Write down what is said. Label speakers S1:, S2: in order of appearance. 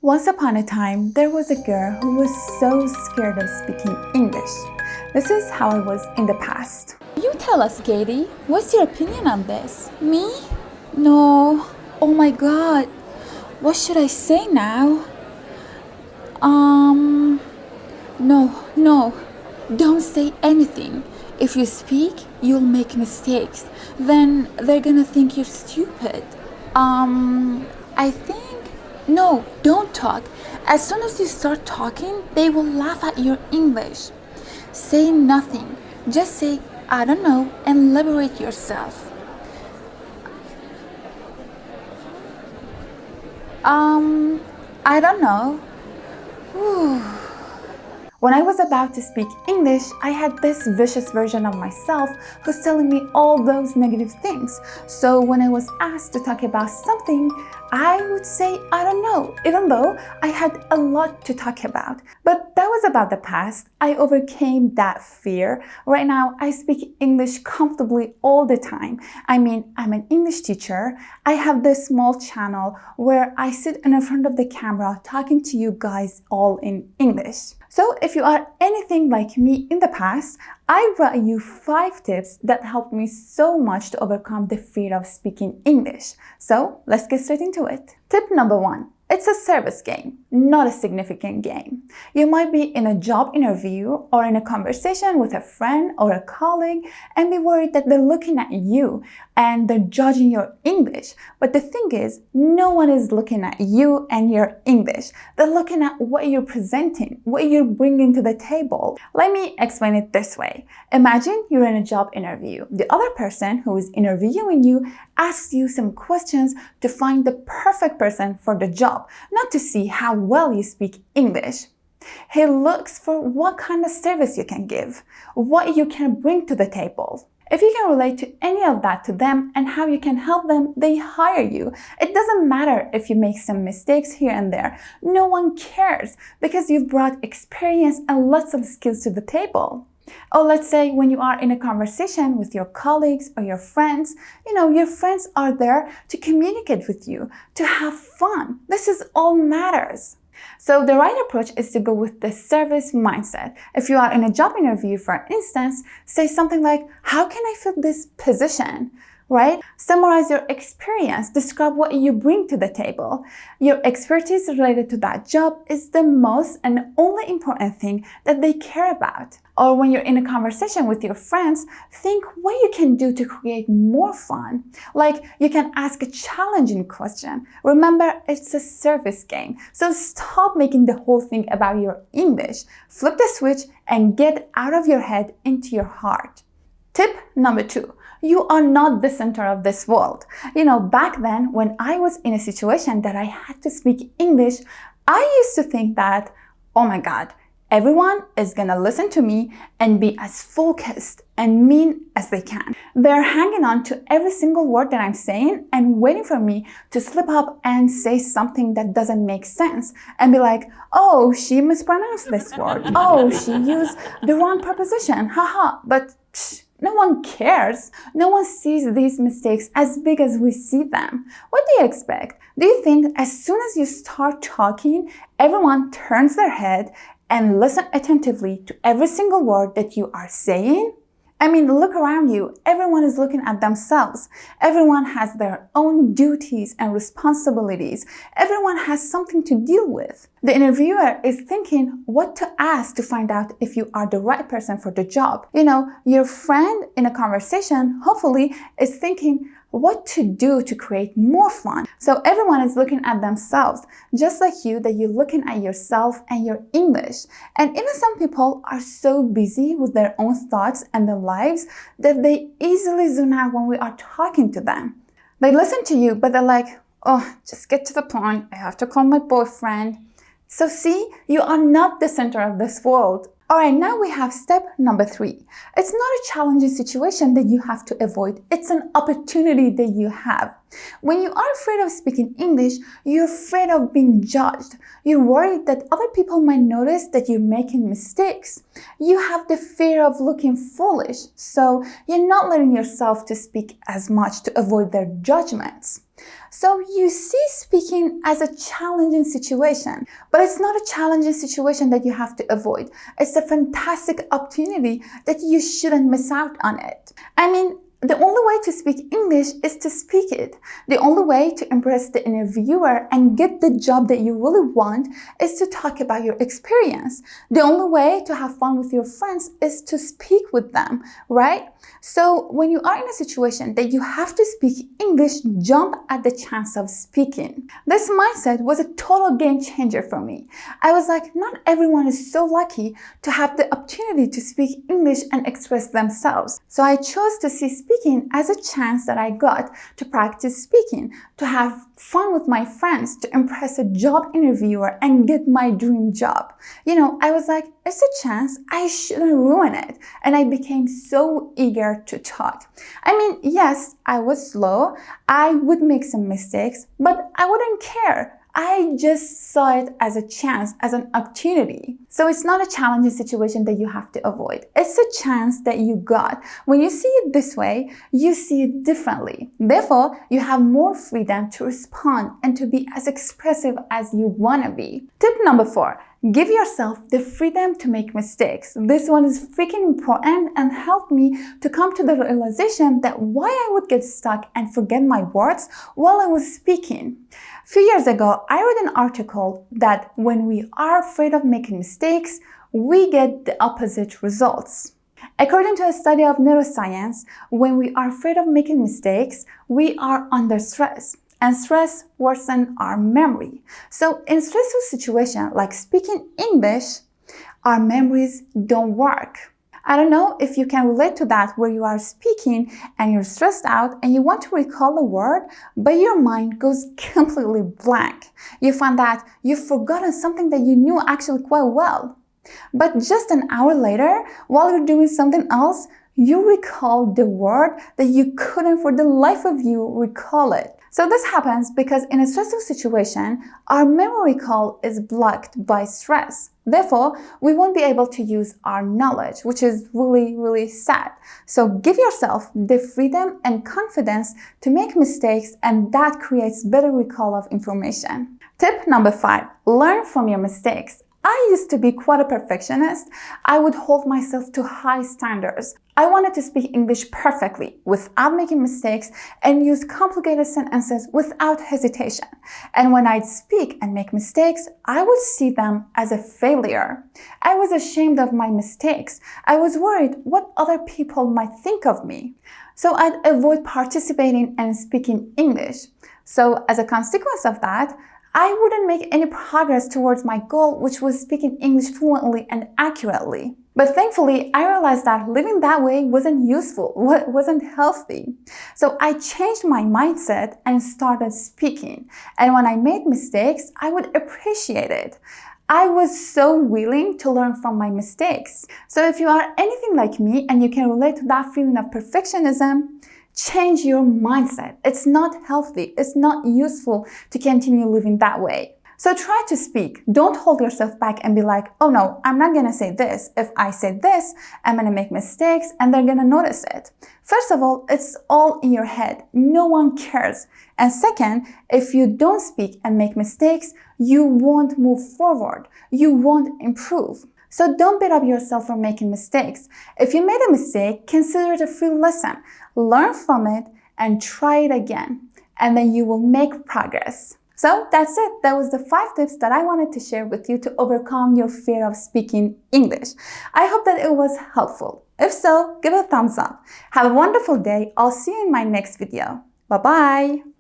S1: Once upon a time, there was a girl who was so scared of speaking English. This is how it was in the past.
S2: You tell us, Katie. What's your opinion on this? Me? No. Oh my god. What should I say now? No. Don't say anything. If you speak, you'll make mistakes. Then they're gonna think you're stupid. I think... No, don't talk. As soon as you start talking, they will laugh at your English. Say nothing. Just say, I don't know, and liberate yourself. I don't know. Whew.
S1: When I was about to speak English, I had this vicious version of myself who's telling me all those negative things. So when I was asked to talk about something, I would say, I don't know, even though I had a lot to talk about. But that was about the past. I overcame that fear. Right now, I speak English comfortably all the time. I mean, I'm an English teacher. I have this small channel where I sit in front of the camera talking to you guys all in English. So if you are anything like me in the past, I brought you 5 tips that helped me so much to overcome the fear of speaking English. So let's get straight into it. Tip number 1. It's a service game, not a significant game. You might be in a job interview or in a conversation with a friend or a colleague and be worried that they're looking at you and they're judging your English. But the thing is, no one is looking at you and your English. They're looking at what you're presenting, what you're bringing to the table. Let me explain it this way. Imagine you're in a job interview. The other person who is interviewing you asks you some questions to find the perfect person for the job, not to see how well you speak English. He looks for what kind of service you can give, what you can bring to the table. If you can relate to any of that to them and how you can help them, they hire you. It doesn't matter if you make some mistakes here and there. No one cares because you've brought experience and lots of skills to the table. Or let's say when you are in a conversation with your colleagues or your friends, your friends are there to communicate with you, to have fun. This is all matters. So the right approach is to go with the service mindset. If you are in a job interview, for instance, say something like, how can I fill this position? Right? Summarize your experience. Describe what you bring to the table. Your expertise related to that job is the most and only important thing that they care about. Or when you're in a conversation with your friends, think what you can do to create more fun. Like you can ask a challenging question. Remember, it's a service game. So stop making the whole thing about your English. Flip the switch and get out of your head into your heart. Tip number 2. You are not the center of this world. Back then, when I was in a situation that I had to speak English, I used to think that, oh my God, everyone is gonna listen to me and be as focused and mean as they can. They're hanging on to every single word that I'm saying and waiting for me to slip up and say something that doesn't make sense and be like, oh, she mispronounced this word. Oh, she used the wrong preposition. Haha, but no one cares. No one sees these mistakes as big as we see them. What do you expect? Do you think as soon as you start talking, everyone turns their head and listen attentively to every single word that you are saying? I mean, look around you. Everyone is looking at themselves. Everyone has their own duties and responsibilities. Everyone has something to deal with. The interviewer is thinking what to ask to find out if you are the right person for the job. Your friend in a conversation, hopefully, is thinking what to do to create more fun. So everyone is looking at themselves, just like you, that you're looking at yourself and your English. And even some people are so busy with their own thoughts and their lives that they easily zone out when we are talking to them. They listen to you, but they're like, oh, just get to the point. I have to call my boyfriend. So see, you are not the center of this world. Alright, now we have step number 3. It's not a challenging situation that you have to avoid. It's an opportunity that you have. When you are afraid of speaking English, you're afraid of being judged. You're worried that other people might notice that you're making mistakes. You have the fear of looking foolish, so you're not letting yourself to speak as much to avoid their judgments. So you see speaking as a challenging situation, but it's not a challenging situation that you have to avoid. It's a fantastic opportunity that you shouldn't miss out on it. I mean, the only way to speak English is to speak it. The only way to impress the interviewer and get the job that you really want is to talk about your experience. The only way to have fun with your friends is to speak with them, right? So when you are in a situation that you have to speak English, jump at the chance of speaking. This mindset was a total game changer for me. I was like, not everyone is so lucky to have the opportunity to speak English and express themselves. So I chose to see speaking as a chance that I got to practice speaking, to have fun with my friends, to impress a job interviewer and get my dream job. I was like, it's a chance, I shouldn't ruin it. And I became so eager to talk. I mean, yes, I was slow, I would make some mistakes, but I wouldn't care. I just saw it as a chance, as an opportunity. So it's not a challenging situation that you have to avoid. It's a chance that you got. When you see it this way, you see it differently. Therefore, you have more freedom to respond and to be as expressive as you want to be. Tip number 4. Give yourself the freedom to make mistakes. This one is freaking important and helped me to come to the realization that why I would get stuck and forget my words while I was speaking. A few years ago, I read an article that when we are afraid of making mistakes, we get the opposite results. According to a study of neuroscience, when we are afraid of making mistakes, we are under stress. And stress worsens our memory. So in stressful situations like speaking English, our memories don't work. I don't know if you can relate to that, where you are speaking and you're stressed out and you want to recall a word, but your mind goes completely blank. You find that you've forgotten something that you knew actually quite well. But just an hour later, while you're doing something else, you recall the word that you couldn't for the life of you recall it. So this happens because in a stressful situation, our memory recall is blocked by stress. Therefore, we won't be able to use our knowledge, which is really, really sad. So give yourself the freedom and confidence to make mistakes, and that creates better recall of information. Tip number 5, learn from your mistakes. I used to be quite a perfectionist. I would hold myself to high standards. I wanted to speak English perfectly, without making mistakes, and use complicated sentences without hesitation. And when I'd speak and make mistakes, I would see them as a failure. I was ashamed of my mistakes. I was worried what other people might think of me. So I'd avoid participating and speaking English. So as a consequence of that, I wouldn't make any progress towards my goal, which was speaking English fluently and accurately. But thankfully, I realized that living that way wasn't useful, wasn't healthy. So I changed my mindset and started speaking. And when I made mistakes, I would appreciate it. I was so willing to learn from my mistakes. So if you are anything like me and you can relate to that feeling of perfectionism, change your mindset. It's not healthy. It's not useful to continue living that way. So try to speak. Don't hold yourself back and be like, oh no, I'm not gonna say this. If I say this, I'm gonna make mistakes and they're gonna notice it. First of all, it's all in your head. No one cares. And second, if you don't speak and make mistakes, you won't move forward. You won't improve. So don't beat up yourself for making mistakes. If you made a mistake, consider it a free lesson. Learn from it and try it again. And then you will make progress. So that's it. That was the 5 tips that I wanted to share with you to overcome your fear of speaking English. I hope that it was helpful. If so, give it a thumbs up. Have a wonderful day. I'll see you in my next video. Bye-bye.